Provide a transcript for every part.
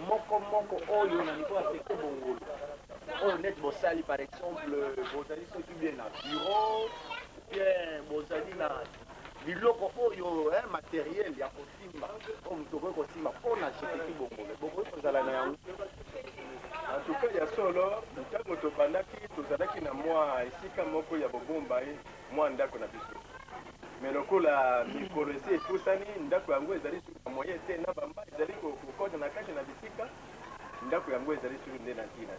moko oyo na niveau ya secteur bongolo oyo net bosali par exemple bozali soki bien na bureau bien bozali na biloko oyo matériel ya kosimba oyo moto okoki kosimba mpona jeteki bongolo bokoki kozala na yango. En tout cas ya solo ntango tozalaki na mwa esika moko ya bobomba mwa ndako na biso mais lokola mikolo esi epusani ndako yango ezali soki na moyen te na bamba ezali kokoda na kati na bisika ndako yango ezali soki nde na ntina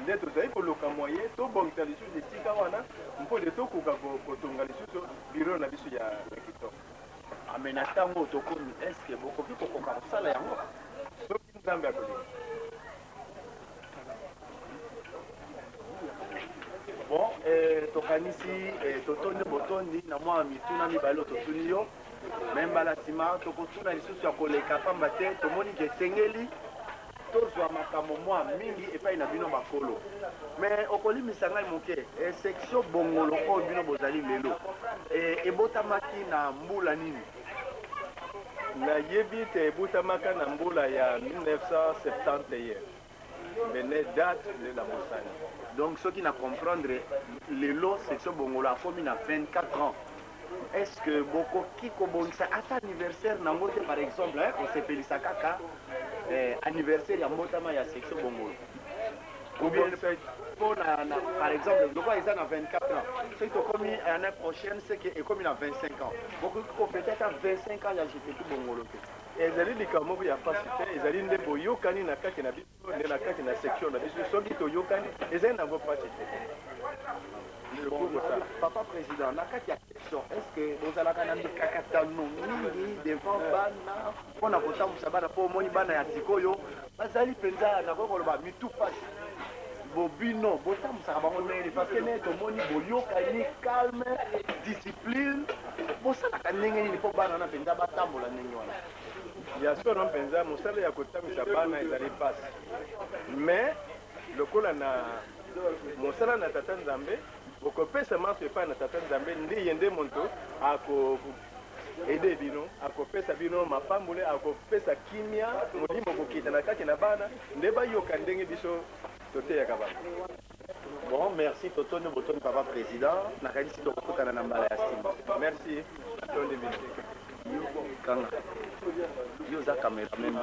nde tozali koluka moyen tobongisa lisusu esika wana mpo nde tokoka kotonga lisusu biro na biso ya kitoko. ame na ntango tokomi eske bokoki kokoka kosala yango soki nzambe akolinga. bon tokanisi totondi botondi na mwa mituna mibale totuni yo me mbala nsima tokotuna lisusu ya koleka pamba te tomoni ke esengeli tozwa makambo mwa mingi epai na bino bakolo me okolimisa ngai moke section bongolo oyo bino bozali lelo ebotamaki na mbula nini? nayebi te ebutamaka na mbula ya 1971 mene date de la mosani. Donc ceux qui na comprendre lelo section bongolo akomi na 24 ans. Est-ce que boko kiko bonisa ata anniversaire na ngote par exemple on sepelisa kaka anniversaire ya mbotama ya section bongolo ou bien par exemple donc ils ont 24 ans ceux qui ont commis l'année prochaine c'est que commis à 25 ans beaucoup peut-être à 25 ans il y a jeté bongolo. ezali likambo moko ya pasi te ezali nde boyokani na kati na biso nde na kati na section na biso soki toyokani ezali nango pasi te. Papa président na kati ya question est-ce que bozalaka na mikakatano mingi devant bana mpona kotambusa bana mpo omoni bana ya sikoyo bazali mpenza nakoki koloba mitu pasi bobino botambusaka bango ndenge parce que ne tomoni boyokani calme discipline bosalaka ndenge nini mpo bana wana mpenza batambola ndenge wana? ya solo mpenza mosala ya kotamisa bana ezali pasi mais lokola na mosala na tata nzambe okopesa maso epai na tata nzambe nde ye nde moto ede bino akopesa bino mapambole akopesa kimia molimo kokita na kati na bana nde bayoka ndenge biso toteyaka bana. Bon, merci Totone Botone Papa Président. Nakanisi tokokana na mbala ya sima. Merci. Tonde Kanga. Yo za kamera même.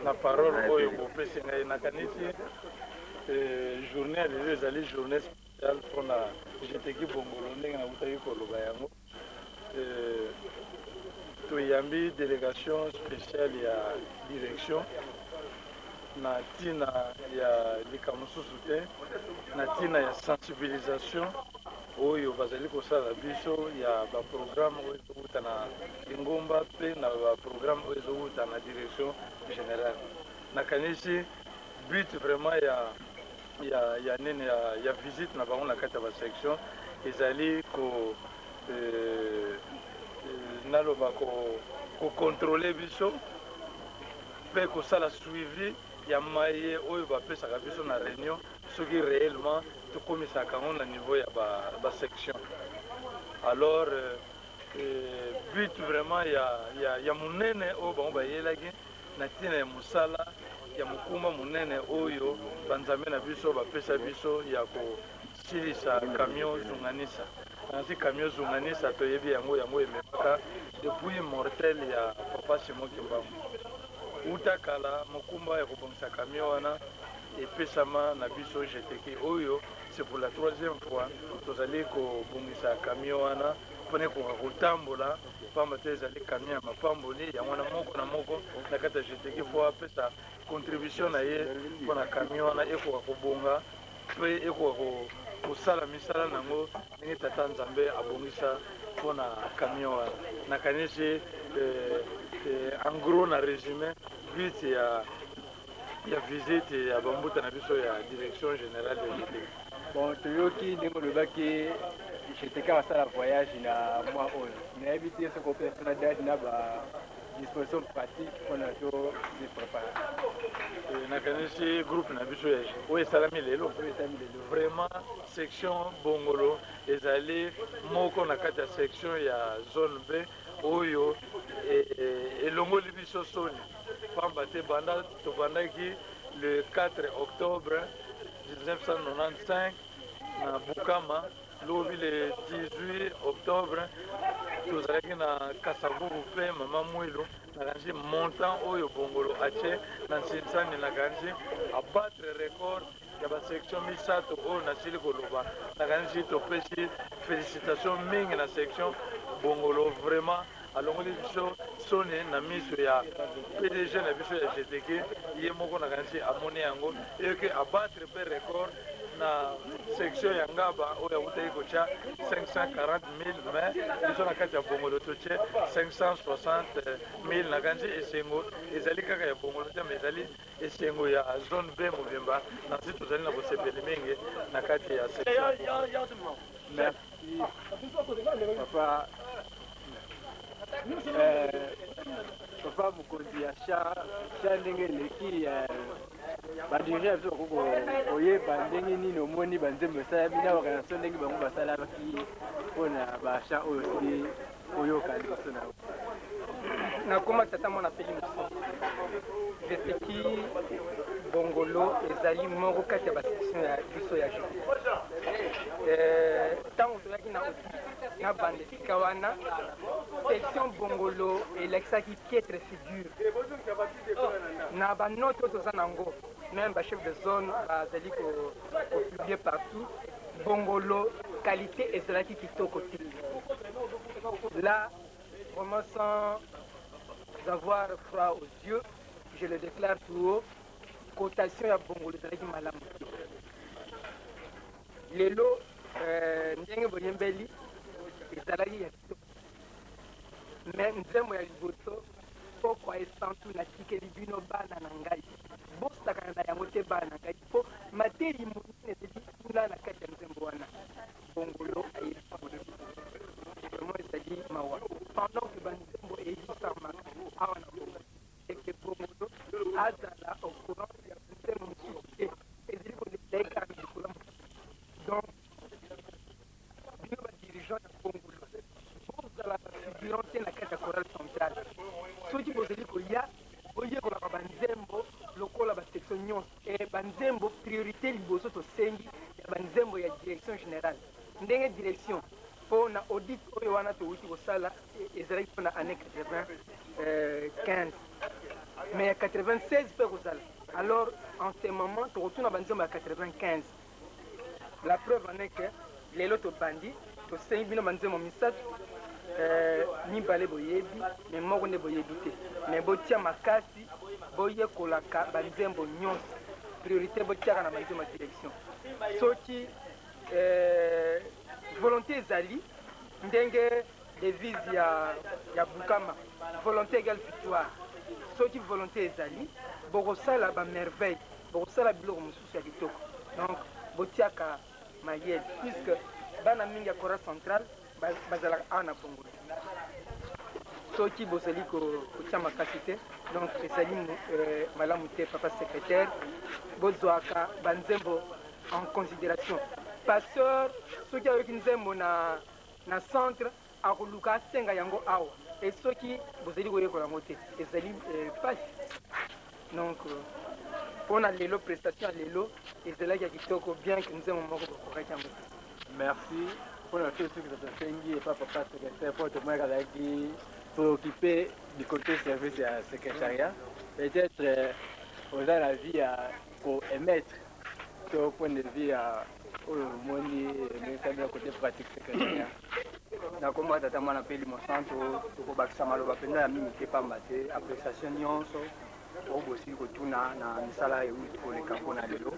Na parole oyo bopesi ngai nakanisi journée lelo ezali journée spéciale mpona jeteki bongolo ndenge nakutaki koloba yango toyambi délégation spéciale ya direction na ntina ya likambo mosusu te na ntina ya sensibilisation oyo bazali kosala biso ya baprogramme oyo ezowuta na lingomba mpe na baprogramme oyo ezowuta na direction générale. nakanisi but vraiment ya nini ya visite na bango na kati ya basection ezali naloba kocontrôle biso mpe kosala suivi ya maye oyo bapesaka biso na réunion soki réellement tokomisaka yango na niveau ya basection. Alors but vraiment ya monene oyo bango bayelaki na ntina ya mosala ya mokumba monene oyo banzambe na biso bapesa biso ya kosilisa camion zunganisa. Nansi camion zunganisa toyebi yango ememaka depuis mortel ya Papa Simon Kimbangu. Uta kala mokumba ya kobongisa camion wana epesama na biso jeteki oyo c'est pour la troisième fois tozali kobongisa camion wana mpona ekoka kotambola pamba te ezali camion ya mapamboli yango wana moko na moko na kati ya jeteki fo apesa contribution na ye mpona camion wana ekoka kobonga mpe ekoka kosala misala nango ndenge tata nzambe abongisa mpona camion wana. nakanisi en gros na résumé but ya visite ya bambuta na biso ya direction générale de l'État. Bon, toyoki ndenge olobaki jeteki basala voyage na mwa oyo nayebi te soki opesa na date na disposition pratique mpona to se prépare. nakanisi groupe na biso ya oyo esalami lelo vraiment section bongolo ezali moko na kati ya section ya zone B oyo elongoli biso soni pamba te tobandaki le 4 octobre 1995 na Bukama, lobi le 18 octobre tozalaki na Kasavubu mpe mama Mwilu nakanisi montant oyo bongolo atie na nsinsani nakanisi abattre record ya basection misato oyo nasili koloba nakanisi topesi félicitation mingi na section bongolo vraiment alongoli biso soni na miso ya PDG na biso ya GTK ye moko nakanisi amoni yango eke abattre mpe record na section ya ngaba oyo akutaki kotya 540 000 mais biso na kati ya bongolo totye 560 000 nakanisi esengo ezali kaka ya bongolo te mais ezali esengo ya zone B mobimba nansi tozali na bosepeli mingi na kati ya section. Merci papa. Papa mokonzi ya sha ndenge eleki badirige ya biso bakoko oyeba ndenge nini omoni banzembo esala bina organisation ndenge bango basalaki mpona basha oyo sili oyoka liboso na nakoma tata mwana peli moso jeseki bongolo ezali moko kati ya basection ya biso ya jeu ntango tozalaki na bande esika wana section bongolo elekisaki piètre figure na banote oyo toza nango même bachef de zone bazali kopublie partout bongolo qualité ezalaki kitoko te là vraiment sans avoir froid aux yeux je le déclare tout haut cotation ya bongolo ezalaki malamu te lelo ndenge boyembeli ezalaki ya kitoko me nzembo ya liboso pokwa esantu natikeli bino bana na ngai bosakana na yango te bana na ngai mpo materi monene ezali kuna na kati ya nzembo wana bongolo ayebamona vraiment ezali mawa pendant ke banzembo eyisamaka awa na bongo eke bongolo azala au courant ya nzembo mosusu te ezali koleka na likolo donc bino badirigant ya bongolo bozala bafigurant te na kati ya chorale centrale soki bozali koya boyekolaka banzembo lokola basection nyonso banzembo priorité liboso tosengi ya banzembo ya direction générale ndenge direction mpo na audit oyo wana touti kosala ezalaki mpo na année 95 mais ya 96 mpe kozala alors en ce moment tokotuna banzembo ya 95 la preuve en est que lelo tobandi tosengi bino banzembo misato mibale boyebi me moko nde boyebi te me botia makasi boyekolaka banzembo nyonso priorité botiaka na banzembo ya direction soki volonté ezali ndenge devise ya bukama volonté égale victoire soki volonté ezali bokosala bamerveille bokosala biloko mosusu ya kitoko donc botiaka mayele puisque bana mingi ya chorale centrale bazalaka awa na bongolo soki bozali kotia makasi te donc ezali malamu te papa secrétaire bozwaka banzembo en considération pasteur soki ayoki nzembo na centre akoluka asenga yango awa e soki bozali koyekola yango te ezali pasi donc mpona lelo prestation ya lelo ezalaki ya kitoko bien ke nzembo moko bokokaki yango te merci mpona to soki totosengi epa papa secrétaire mpo tomonaki azalaki préoccupé du côté service ya secrétariat peut-être oza na vie ya koémettre to point de vue ya oyo omoni emeisami na côté pratique secrétariat nakomba tata mwana peli mosanto tokobakisa maloba mpenza ya mingi te pamba te appréciation nyonso oyo bosili kotuna na misala euti koleka mpona lelo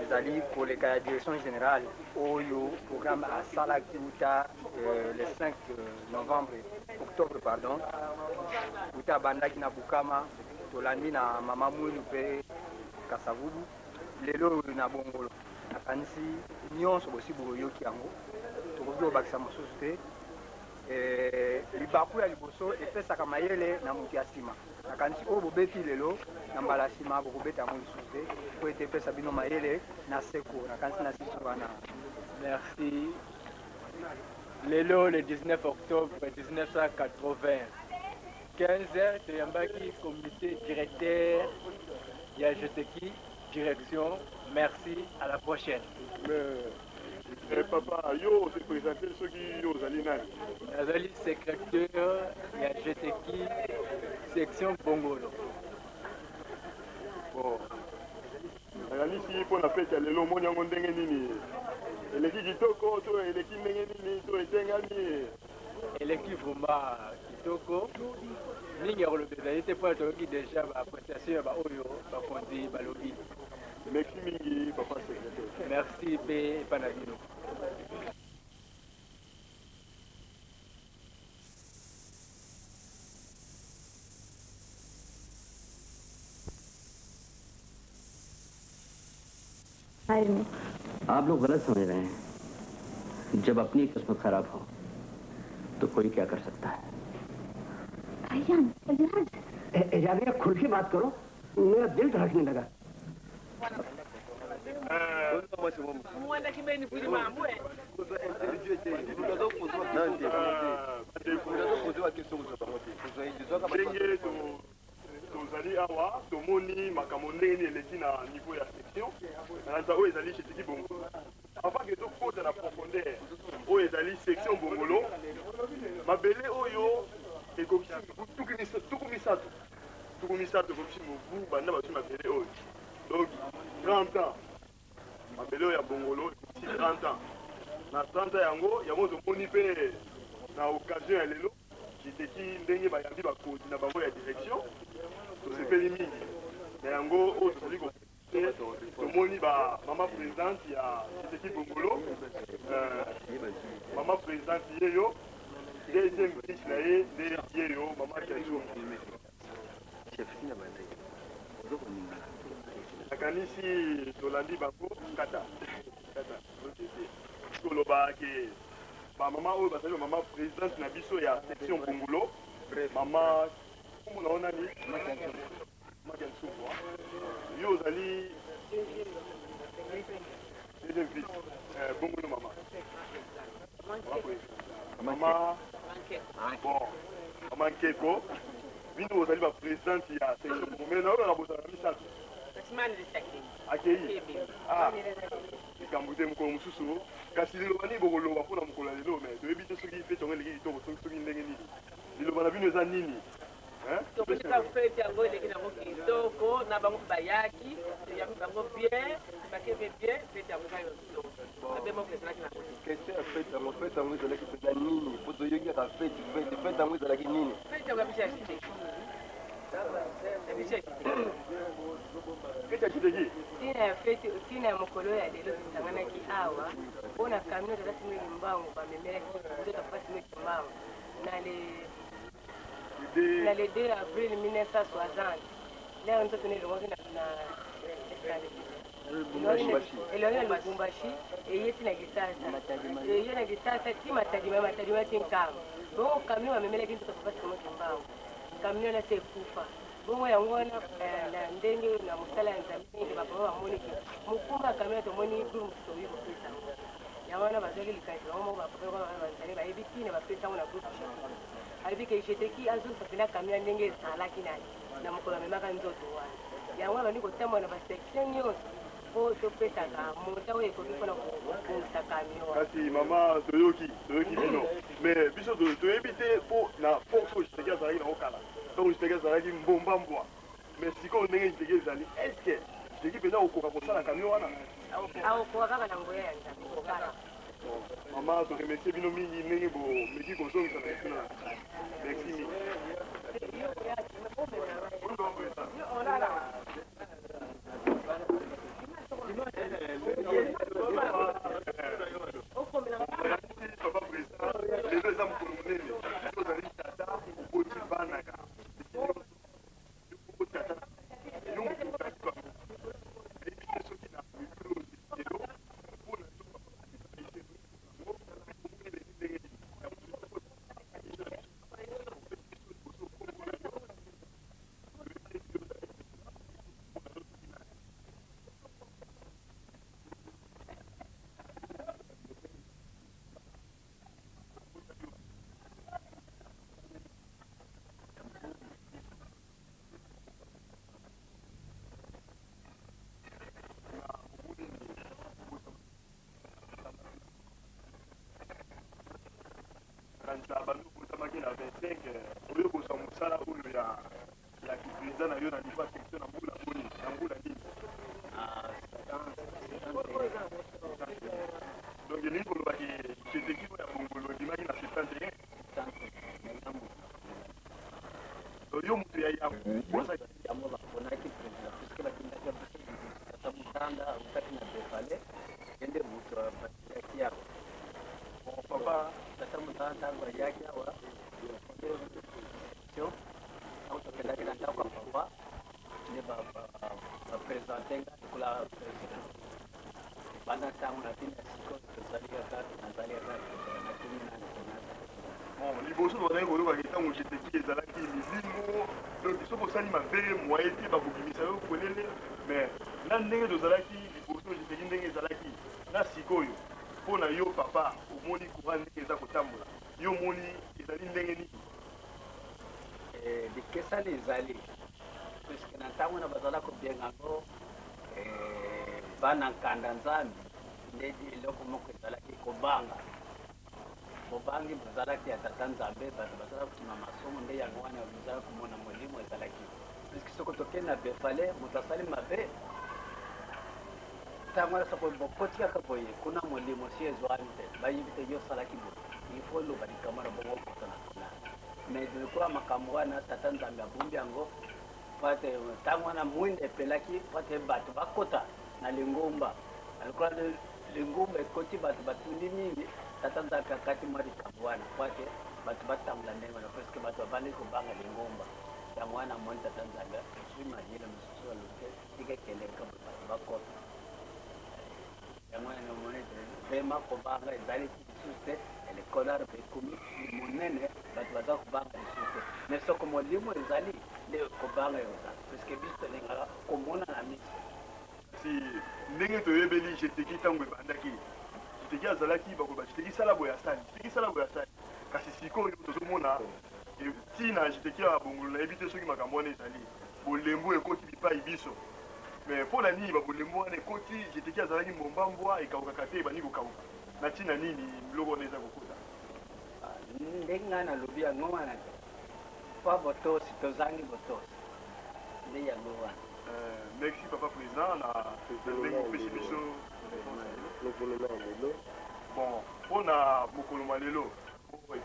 ezali koleka ya direction générale oyo programme asalaki uta le 5 octobre pardon uta abandaki na bukama tolandi na mama Mwilu mpe Kasavubu lelo oyo na bongolo nakanisi nyonso bosi boyoki yango tokoki kobakisa mosusu te libaku ya liboso epesaka mayele na moto ya nsima nakanisi oyo bobeti lelo na mbala nsima bokobeta yango lisusu te po ete epesa bino mayele na seko nakanisi na siso wana. Merci. Lelo le 19 octobre 1980 15h, Toyambaki, comité directeur, Yajeteki, direction. Merci, à la prochaine. Mais papa, yo, c'est présenté ceux qui yo, Zalinani. Nazali secrétaire, Yajeteki, section Bongolo. Bon. Nakanisi mpona fete ya lelo omoni yango ndenge nini eleki kitoko to eleki ndenge nini to etengami eleki vraiment kitoko mingi ya koloba ezali te mpona toyoki déjà baappréciation ya baoyo bakonzi balobi. merci mingi papa secrétaire. Merci mpe epa na bino. आप लोग गलत समझ रहे हैं। जब अपनी किस्मत खराब हो तो कोई क्या कर सकता है। भाईजान, एजाज खुल के बात करो, मेरा दिल धड़कने लगा। tozali awa tomoni makambo ndenge nini eleki na niveau ya section naza oyo ezali chetiki bongolo avant ke tokota na profondeur oyo ezali section bongolo mabele oyo ekokisi tuku misato ekokisi mobu banda bazwi mabele oyo donc 30 ans mabele oyo ya bongolo ekokisi 30 ans na 30 ans yango tomoni mpe na occasion ya lelo cheteki ndenge bayambi bakodi na bango ya direction tosepeli mingi na yango oyo tozali tomoni bamama présidente ya cheteki bongolo mama présidente yeyo deuxième vice na ye nde yeyo mama kiaso nakanisi tolandi bango kata toloba ke bamama oyo bazali bamama présidente na biso ya section bongolo mama komona o nani makiansuku yo ozali deuxième vice bongolo mama bon mama nkeko bino ozali baprésidente ya section bongolo na oyo nakabosana misato akei likambo te mokolo mosusu kasi liloba nini bokoloba mpona mokolo ya lelo me toyebi te soki mpe tongo eleki kitoko soki ndenge nini liloba na bino eza nini tokosika fete yango eleki nango kitoko na bango bayaki yambi bango bien bakebe bien fete yango kayo kitoko abe moko ezalaki nango question ya fete yango ezalaki mpenza nini po toyokaka fete yango ezalaki nini fete yango ya biso ya kiteki ya biso ya kiteki fete ya kiteki ntina ya mokolo ya lelo tosanganaki awa mpona kamio tozasimeli mbangu bamemelaki nzoto pasimeki mbangu na le 2 avril 1960 leo nzoto nelongwaki elongi na lubumbashi eyeti na kisasa ti matadima ti nkama bongo kamio bamemelaki nzoto pasimeki mbangu kamio nasi ekufa bongo yango wana na ndenge na mosala ya nzambe bapama bamoniki mokumba kamio tomoni groupe toyi kopesa yango wana bazwaki likanisi bango moko banzali bayebi tina bapesa yango na groupe ayebi ke jeteki azosapela kamio ndenge ezalaki na mokolo amemaka nzoto wana yango abandi kotambola na basection nyonso po topesaka mota oyo ekoki mpona kobongisa kamio kasi mama toyoki bino mais biso toyebi te mpo na force oyo jeteki azalaki nango kala ntango jeteki azalaki mbombambwa mais sikoyo ndenge jeteki ezali estce jeteki mpenza kokoka kosala kamio wana akokoka kaka na ngoya ya nzambe kokala mama toremercie bino mingi ndenge bomeki kozongisa bino merci mingi papa président lelo eza mokolo monene ozali tata okoti banaka kokanisa bantu botamaki na 25 oyo kosa mosala oyo ya kiprésident na yo na niveau ya section na mbula boni na mbula nini donc elingi kolobaki cheteki oyo ya bongolo ebimaki na 71 yo moto ya yango baponaki président puisque bakendaki tata mutanda utaki na befale ende moto batiaki yako papa tata mutanda ntango ayaki awa autokendaki na ndako ya papa nde bapresente nga lokola président banda ntango natini ya siko tozali kaka nazali kaka natini nani liboso tozalaki koyokaki ntango jeteki ezalaki milimo donc soki osali mabe moye te bakobimisa yo kwelele mais na ndenge tozalaki liboso jeteki ndenge ezalaki na sikoyo mpo na yo papa omoni courant ndenge eza kotambola yo omoni ezali ndenge nini likesani ezali puisque na ntango na bazala kobenga yango bana nkanda nzambe nde eloko moko ezalaki kobanga bobangi bozalaki ya tata nzambe bato bazala kokima masomo nde yango wana bozala komona molimo ezalaki puisque soki tokei na befale moto asali mabe ntango wana soko bokoti kaka boye kuna molimo si ezwani te bayebi te yo osalaki boye il faut loba likambo na bongo okota na kuna mais lokola makambo wana tata nzambe abombi yango pate ntango wana mwinda epelaki pate bato bakota na lingomba lokola lingomba ekoti bato batundi mingi tata nzambe akati mwa likambo wana pate bato batambola ndenge wana parceke bato babandi kobanga lingomba yango wana moni tata nzambe osui mayele mosusu aloke tikekendeka bato bakota yango wana nomoni vraiment kobanga ezali lisusu te elekolare bekomi monene bato baza kobanga lisusu te mais soko molimo ezali nde kobanga yoza parceke biso tolingaka komona na miso si ndenge toyebeli jeteki ntango ebandaki jeteki azalaki bakoba jeteki sala boye asali jeteki sala boye asali kasi sikoyo tozomona ntina jeteki ya bongolo nayebi te soki makambo wana ezali bolembo ekoti bipai biso mais mpo na nini babolembo wana ekoti jeteki azalaki mombambwa ekawukaka te ebandi kokawuka na ntina nini biloko wana eza kokota ndenge ngai nalobi yango wana te mpa botosi tozangi botosi nde yango wana merci papa président na ndenge opesi biso bon mpona mokolo ma lelo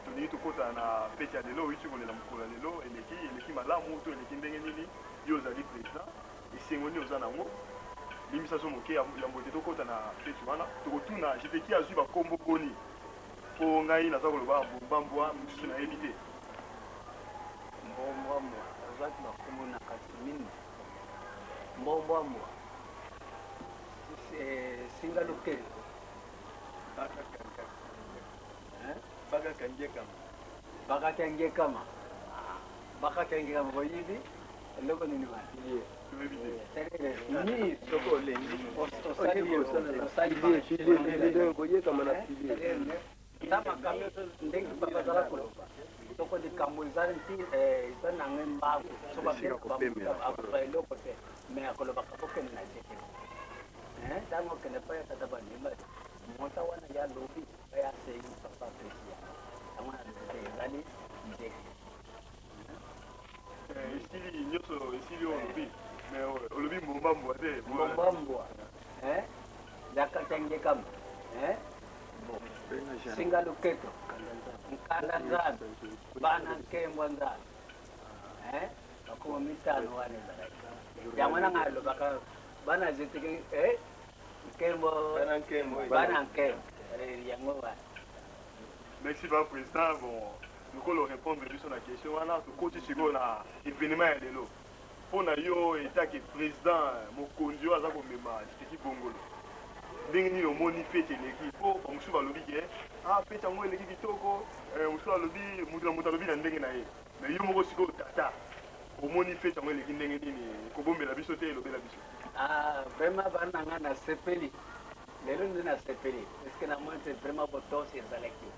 tolingi tokota na fete ya lelo oyuti kolela mokolo ya lelo eleki malamu to eleki ndenge nini yo ozali président esengo nini oza nango limbisa so moke ya mbote tokota na fete wana tokotuna jeteki azwi bakombo boni mpo ngai naza koloba bombambwa mosusu nayebi te mbombwambwa azwaki bakombo na kasi mingi mbombwambwa singa lokelo bakakangie kama boyibi eloko nini ni soko olengi ta makambo ndenge bazala koloba soko likambo eza nange mbangu sokoba eloko te mais akolobaka bokende na jete ntango okende pa ya tata bandimba mota wana ya lobi bayasengi papa pesi yango na te ezali nde esili nyonso esili oyo olobi mais olobi mombambwa te mombambwa yakakange kama singa luketo nkanda nzambe bana nkembwa nzambe bakoma mitano wana ezalaki yango nanga alobaka bana zeteke nkembo bana nkembo yango wana merci papa président bon lokolo répondre biso na question wana tokoti sikoyo na événement ya lelo mpo na yo etake président mokonzi oyo aza komema jeteki bongolo ndenge nini omoni fete eleki mpo bamosusu balobi ke fete yango eleki kitoko mosusu alobi moto na moto alobi na ndenge na ye mais yo moko sikoyo tata omoni fete yango eleki ndenge nini kobombela biso te elobela biso vraiment bana na ngai nasepeli lelo nde nasepeli parceke namoni te vraiment botosi ezalaki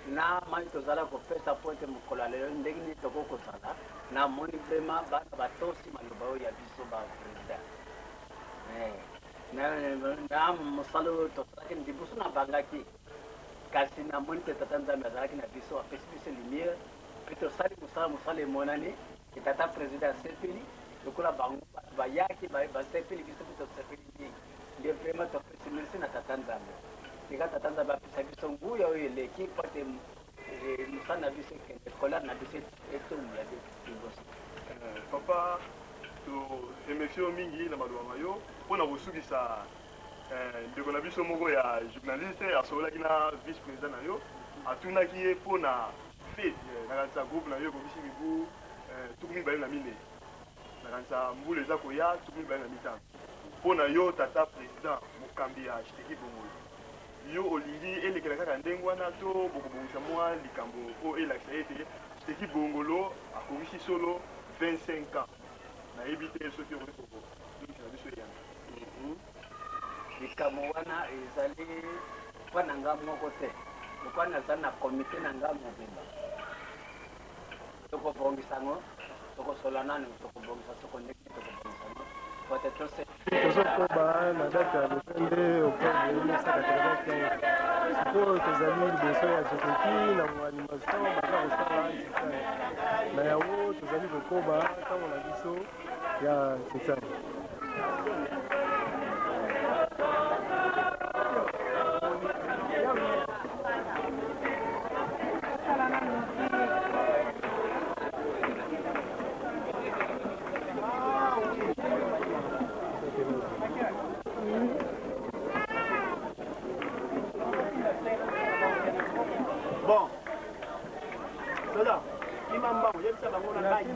na mai tozala kopesa po ete mokolo ya lelo ndenge nini tokokozala namoni vraiment bana batosi maloba oyo ya biso baprésident na mosala oyo tosalaki liboso na bangaki kasi namoni te tata nzambe azalaki na biso apesi biso lumière mpe tosali mosala emonani etata président asepeli lokola bango bato bayaki basepeli biso mpe tosepeli mingi nde vraiment topesi merci na tata nzambe tika tata nzambe apesa biso nguya oyo eleki po te mosala na biso ekende kolare na biso etomula liboso papa toremercie mingi na maloba yo mpona kosukisa ndeko na biso moko ya journaliste asololaki na vice président na yo atunaki ye mpona fete nakanisa groupe na yo ekokisi mibu tuku mibale na minei nakanisa mbula eza koya tuku mibale na mitano mpona yo tata président mokambi ya Chiteki Bongolo yo olingi elekela kaka ndenge wana to bokobongisa mwa likambo po elakisa ete Chiteki Bongolo akokisi solo 25 ans nayebi te soki okoki kokokisa na biso eyanga likambo wana ezali mpo na nga moko te lokwa naza na komite na nga mobimba tokobongisa ngo tokosola nani tokobongisa soko ndenge tokobongisa ngo pote tose tozokoba na date ya lopende oktobre 1995 sikoyo tozali liboso ya Chiteki na moanimation baza kosala Tsitsane na yango tozali kokoba ntango na biso ya Tsitsane. Bon, cela, qui m'a mangé, il y a ça, on a dit,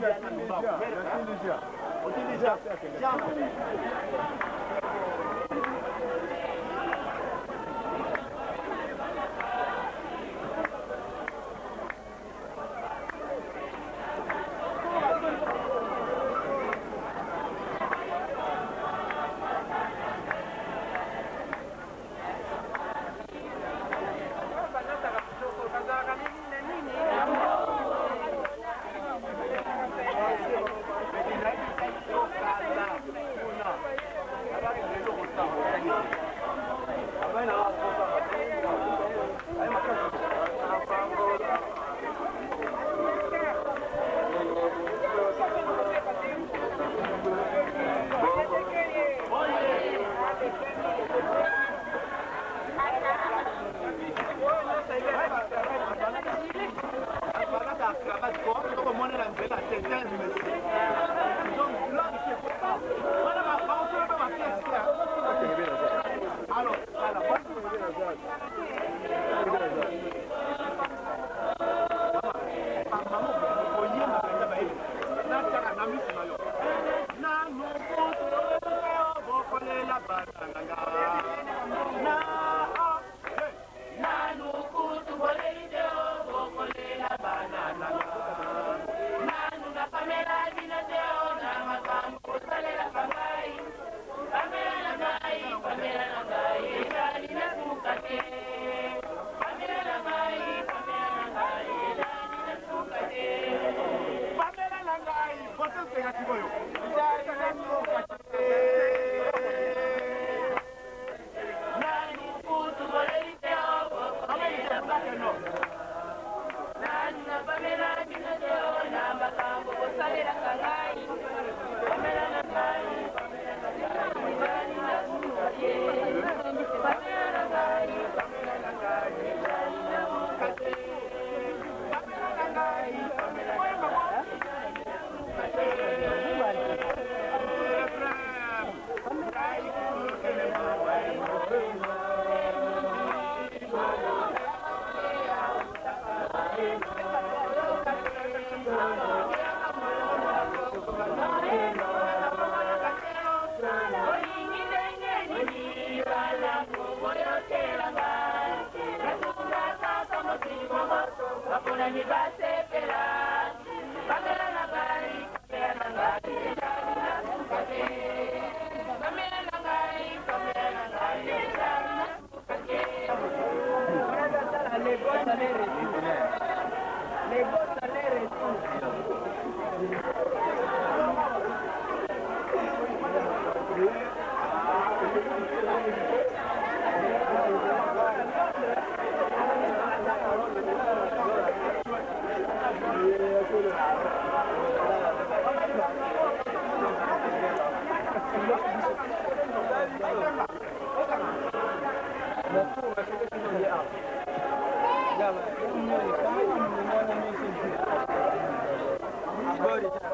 Thank you.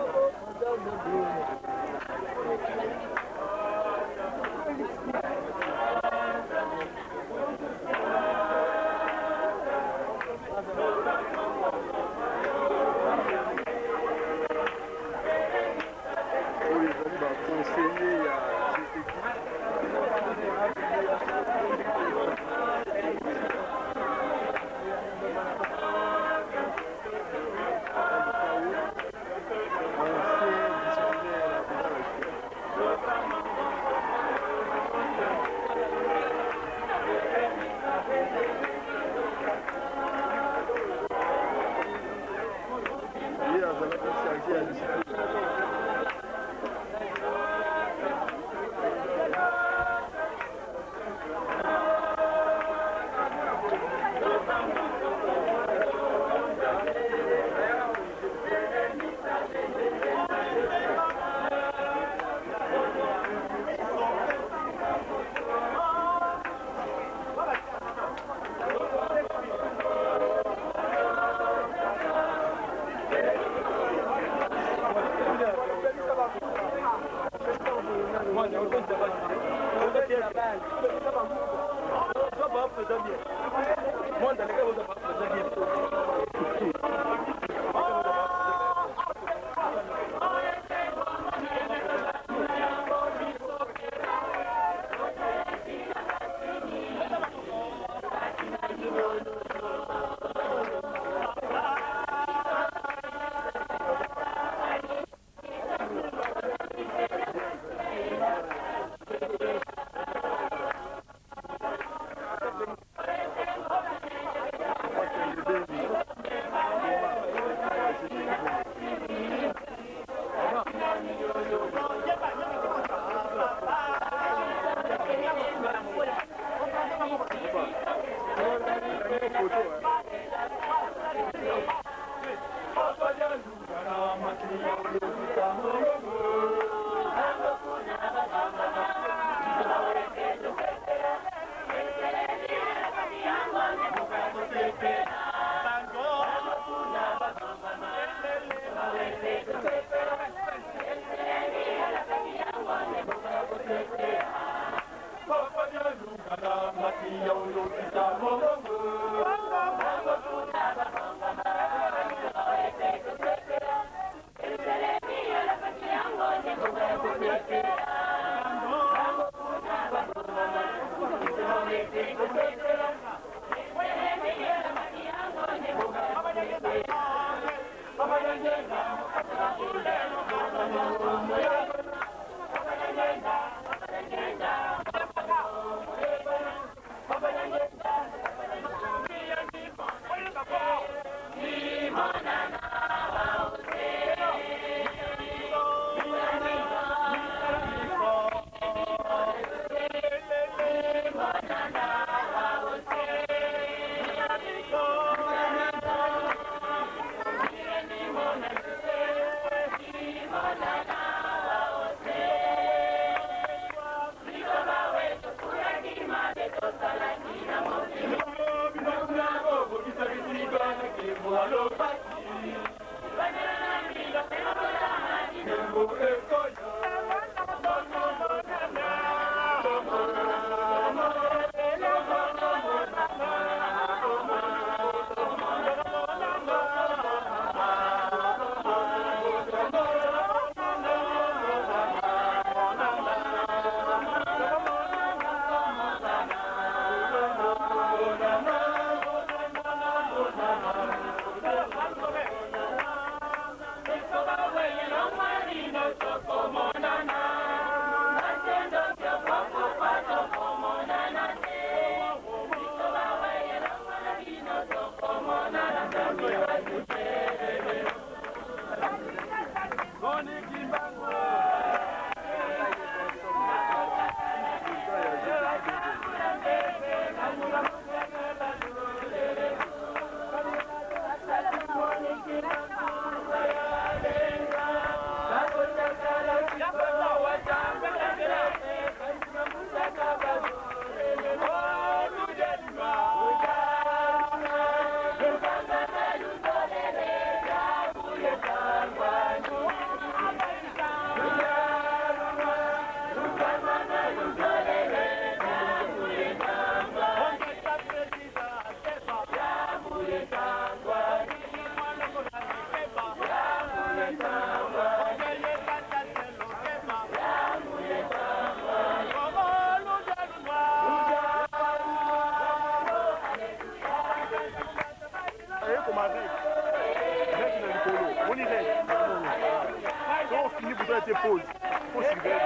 fini bouton était pause. Pause suivante.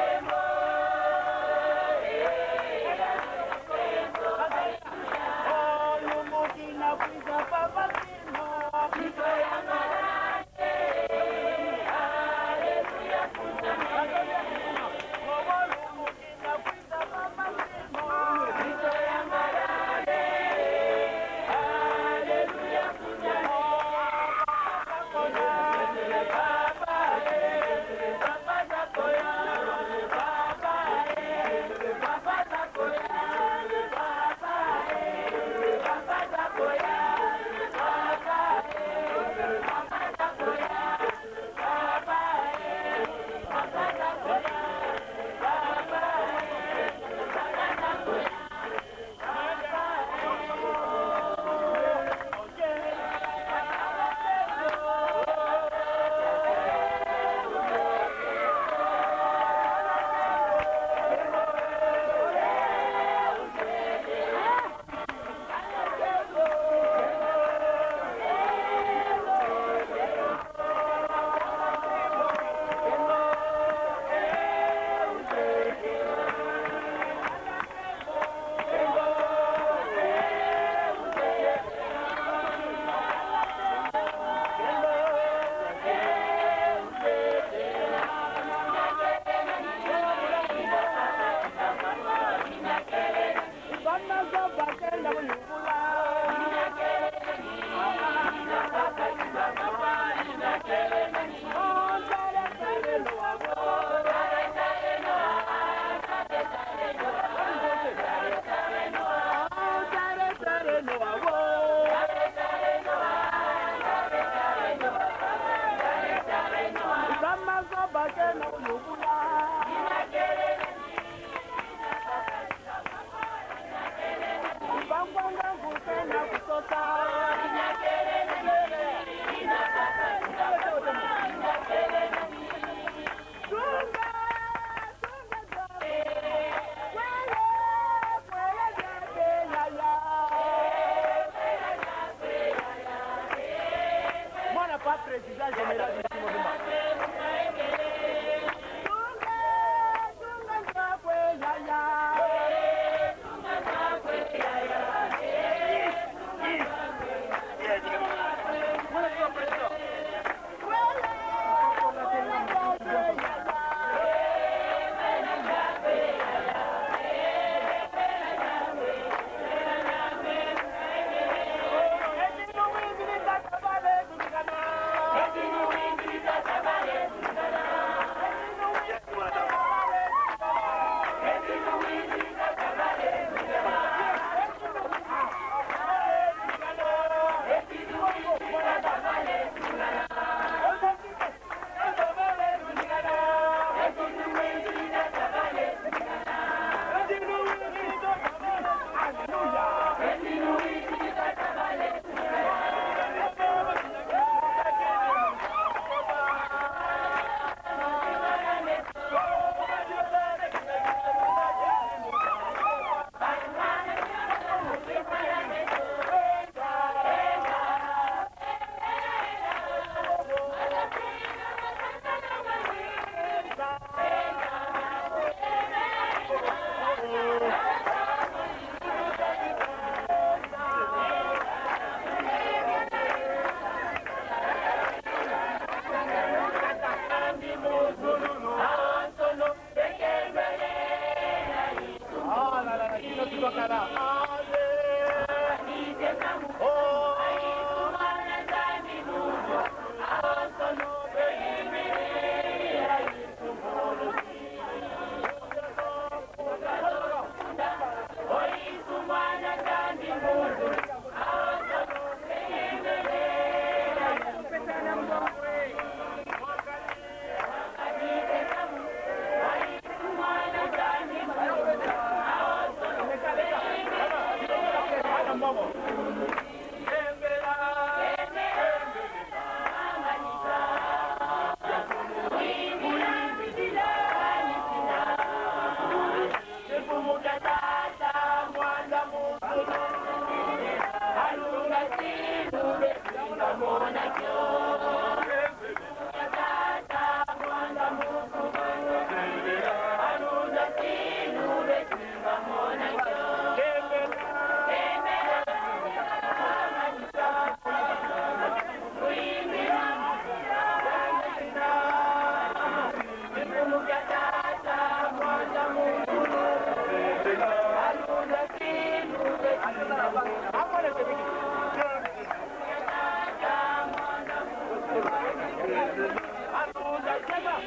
Venga.